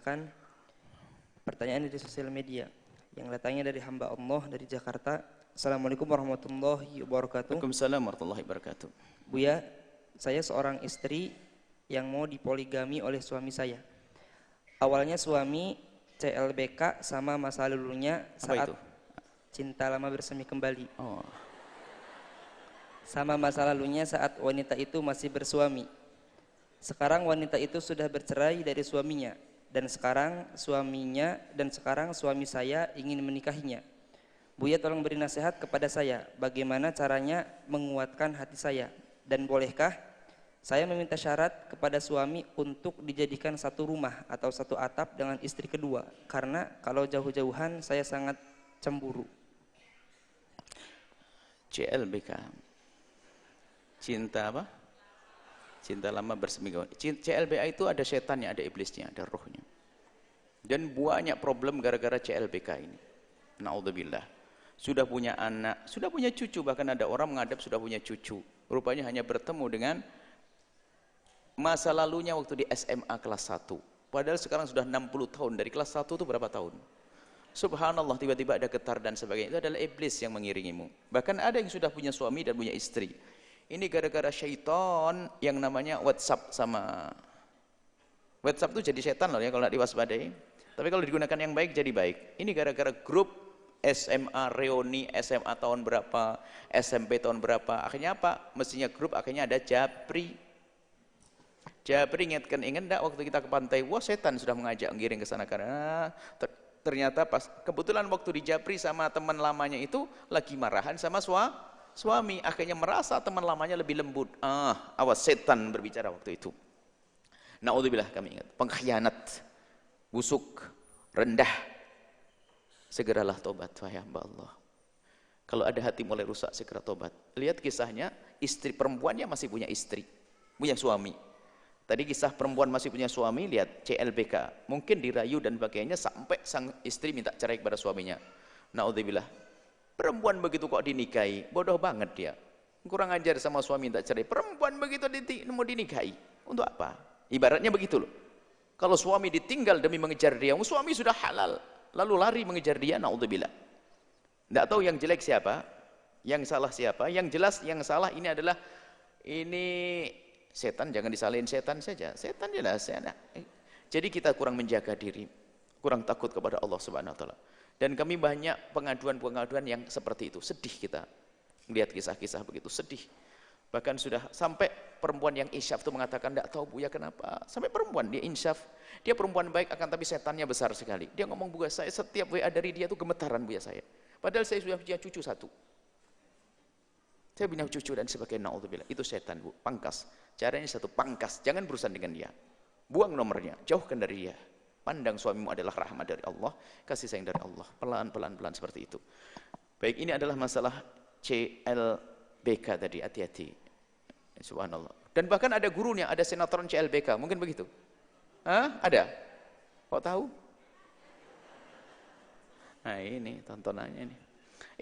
membacakan pertanyaan dari sosial media yang datangnya dari hamba Allah dari Jakarta. Assalamualaikum warahmatullahi wabarakatuh. Waalaikumsalam warahmatullahi wabarakatuh. Buya, saya seorang istri yang mau dipoligami oleh suami saya. Awalnya suami CLBK sama masa lalunya saat cinta lama bersemi kembali. Sama masa lalunya saat wanita itu masih bersuami. Sekarang wanita itu sudah bercerai dari suaminya dan sekarang suami saya ingin menikahinya. Buya tolong beri nasihat kepada saya bagaimana caranya menguatkan hati saya, dan bolehkah saya meminta syarat kepada suami untuk dijadikan satu rumah atau satu atap dengan istri kedua, karena kalau jauh-jauhan saya sangat cemburu. CLBK, cinta apa? Cinta lama bersemi kembali. CLBK itu ada setannya, ada iblisnya, ada rohnya. Dan banyak problem gara-gara CLBK ini. Na'udzubillah. Sudah punya anak, sudah punya cucu, bahkan ada orang menghadap sudah punya cucu. Rupanya hanya bertemu dengan masa lalunya waktu di SMA kelas 1. Padahal sekarang sudah 60 tahun, dari kelas 1 itu berapa tahun? Subhanallah, tiba-tiba ada getar dan sebagainya. Itu adalah iblis yang mengiringimu. Bahkan ada yang sudah punya suami dan punya istri. Ini gara-gara syaitan yang namanya WhatsApp sama WhatsApp itu jadi setan loh ya kalau tidak diwaspadai. Tapi kalau digunakan yang baik jadi baik. Ini gara-gara grup SMA reuni, SMA tahun berapa, SMP tahun berapa. Akhirnya apa? Mestinya grup, akhirnya ada Japri. Japri ingat enggak waktu kita ke pantai, wah setan sudah mengajak ngiring ke sana karena ternyata pas kebetulan waktu di Japri sama teman lamanya itu lagi marahan sama suami, akhirnya merasa teman lamanya lebih lembut. Awas, setan berbicara waktu itu. Na'udzubillah, kami ingat. Pengkhianat, busuk, rendah. Segeralah tobat, wahai hamba Allah. Kalau ada hati mulai rusak, segera tobat. Lihat kisahnya, istri perempuannya masih punya istri, punya suami. Tadi kisah perempuan masih punya suami, lihat CLBK. Mungkin dirayu dan sebagainya sampai sang istri minta cerai kepada suaminya. Na'udzubillah. Perempuan begitu kok dinikahi, bodoh banget dia. Kurang ajar sama suami minta cerai. Perempuan begitu mau dinikahi, untuk apa? Ibaratnya begitu loh. Kalau suami ditinggal demi mengejar dia, suami sudah halal, lalu lari mengejar dia, na'udzubillah. Tidak tahu yang jelek siapa, yang salah siapa. Yang jelas yang salah ini adalah setan. Jangan disalahin setan saja. Setan jelas. Jadi kita kurang menjaga diri, kurang takut kepada Allah Subhanahu Wa Taala. Dan kami banyak pengaduan-pengaduan yang seperti itu. Sedih kita lihat kisah-kisah begitu, sedih. Bahkan sudah sampai perempuan yang insyaf itu mengatakan, tidak tahu Buya kenapa. Sampai perempuan, dia insyaf, dia perempuan baik akan tapi setannya besar sekali. Dia ngomong, Buya saya setiap WA dari dia itu gemetaran Buya saya. Padahal saya sudah punya cucu satu. Saya punya cucu dan sebagainya, na'udzubillah. Itu setan Bu, pangkas. Caranya satu, pangkas, jangan berurusan dengan dia. Buang nomornya, jauhkan dari dia. Pandang suamimu adalah rahmat dari Allah, kasih sayang dari Allah. Pelan-pelan seperti itu. Baik, ini adalah masalah CLBK tadi, hati-hati. Subhanallah. Dan bahkan ada gurunya, ada sinetron CLBK, mungkin begitu? Ada? Kok tahu? Nah ini tontonannya ini.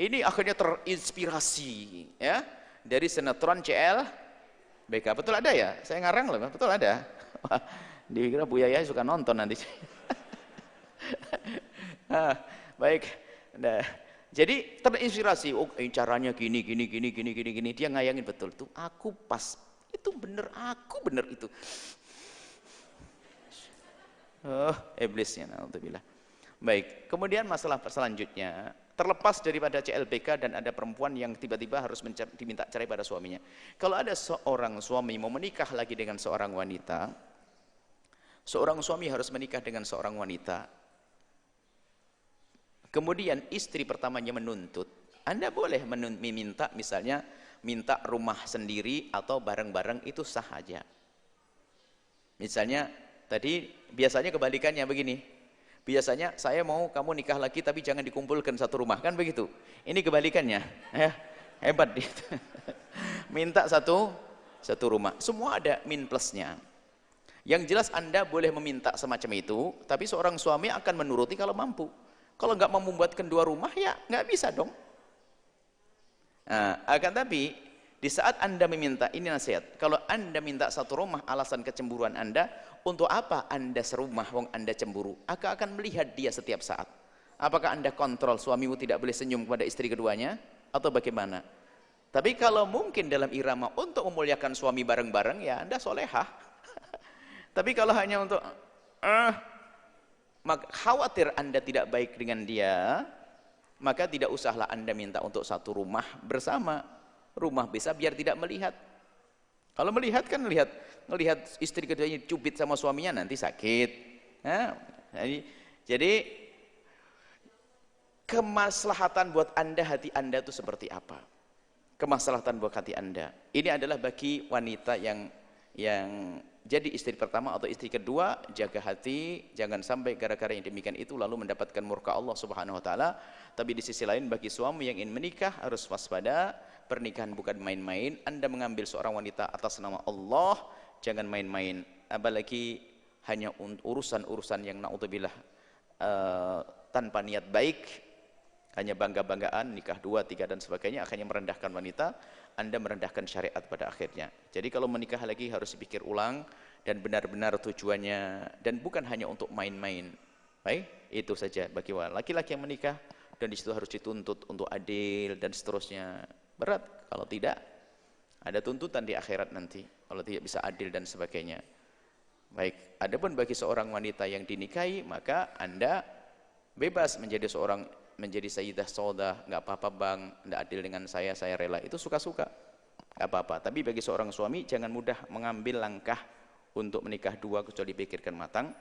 Ini akhirnya terinspirasi ya dari sinetron CLBK. Betul ada ya? Saya ngarang loh, betul ada. Dikira Bu Yaya suka nonton nanti. Baik. Nah, jadi terinspirasi, caranya gini. Dia ngayangin betul tuh. Aku pas, itu bener, aku bener itu. Iblisnya, na'udzubillah. Baik. Kemudian masalah selanjutnya, terlepas daripada CLBK dan ada perempuan yang tiba-tiba harus diminta cerai pada suaminya. Kalau ada seorang suami mau menikah lagi dengan seorang wanita, seorang suami harus menikah dengan seorang wanita. Kemudian istri pertamanya menuntut. Anda boleh meminta, misalnya minta rumah sendiri atau bareng-bareng, itu sah aja. Misalnya tadi biasanya kebalikannya begini. Biasanya saya mau kamu nikah lagi tapi jangan dikumpulkan satu rumah, kan begitu. Ini kebalikannya. Hebat dia. Minta satu rumah. Semua ada min plusnya. Yang jelas Anda boleh meminta semacam itu, tapi seorang suami akan menuruti kalau mampu. Kalau nggak mau membuatkan dua rumah, ya nggak bisa dong. Akan tapi Di saat Anda meminta, ini nasihat, kalau Anda minta satu rumah alasan kecemburuan Anda, untuk apa Anda serumah wong Anda cemburu? Akan melihat dia setiap saat. Apakah Anda kontrol suamimu tidak boleh senyum kepada istri keduanya? Atau bagaimana? Tapi kalau mungkin dalam irama untuk memuliakan suami bareng-bareng, ya Anda solehah. Tapi kalau hanya untuk khawatir Anda tidak baik dengan dia, maka tidak usahlah Anda minta untuk satu rumah bersama. Rumah bisa biar tidak melihat. Kalau melihat kan melihat istri keduanya cubit sama suaminya nanti sakit. Nah, jadi kemaslahatan buat Anda, hati Anda itu seperti apa? Kemaslahatan buat hati Anda. Ini adalah bagi wanita yang jadi istri pertama atau istri kedua, jaga hati, jangan sampai gara-gara yang demikian itu lalu mendapatkan murka Allah Subhanahu wa taala. Tapi di sisi lain bagi suami yang ingin menikah harus waspada. Pernikahan bukan main-main. Anda mengambil seorang wanita atas nama Allah, jangan main-main. Apalagi hanya urusan-urusan yang naudzubillah tanpa niat baik, hanya bangga-banggaan, nikah 2, 3 dan sebagainya, akhirnya merendahkan wanita. Anda merendahkan syariat pada akhirnya. Jadi kalau menikah lagi harus dipikir ulang dan benar-benar tujuannya, dan bukan hanya untuk main-main. Baik, itu saja bagi laki-laki yang menikah, dan disitu harus dituntut untuk adil dan seterusnya. Berat kalau tidak, ada tuntutan di akhirat nanti kalau tidak bisa adil dan sebagainya. Baik, adapun bagi seorang wanita yang dinikahi, maka Anda bebas menjadi sayyidah saudah, nggak apa-apa bang, nggak adil dengan saya rela, itu suka-suka, nggak apa-apa. Tapi bagi seorang suami jangan mudah mengambil langkah untuk menikah 2 kecuali pikirkan matang.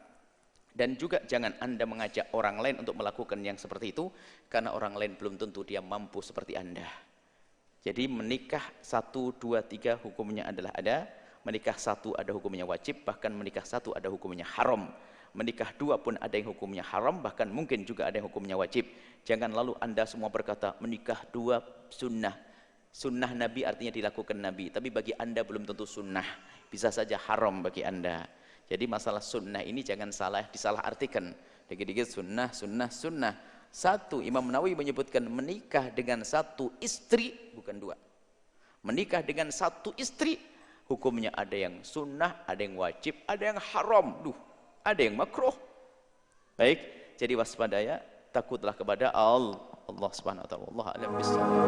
Dan juga jangan Anda mengajak orang lain untuk melakukan yang seperti itu, karena orang lain belum tentu dia mampu seperti Anda. Jadi menikah 1, 2, 3 hukumnya adalah ada. Menikah 1 ada hukumnya wajib, bahkan menikah 1 ada hukumnya haram. Menikah 2 pun ada yang hukumnya haram, bahkan mungkin juga ada yang hukumnya wajib. Jangan lalu Anda semua berkata menikah 2 sunnah. Sunnah Nabi artinya dilakukan Nabi, tapi bagi Anda belum tentu sunnah. Bisa saja haram bagi Anda. Jadi masalah sunnah ini jangan disalah artikan. Dikit-dikit sunnah. Satu, Imam Nawawi menyebutkan menikah dengan 1 istri, bukan 2. Menikah dengan 1 istri, hukumnya ada yang sunnah, ada yang wajib, ada yang haram, ada yang makruh. Baik, jadi waspada ya, takutlah kepada Allah Subhanahu wa taala. Allah a'lam bissawab.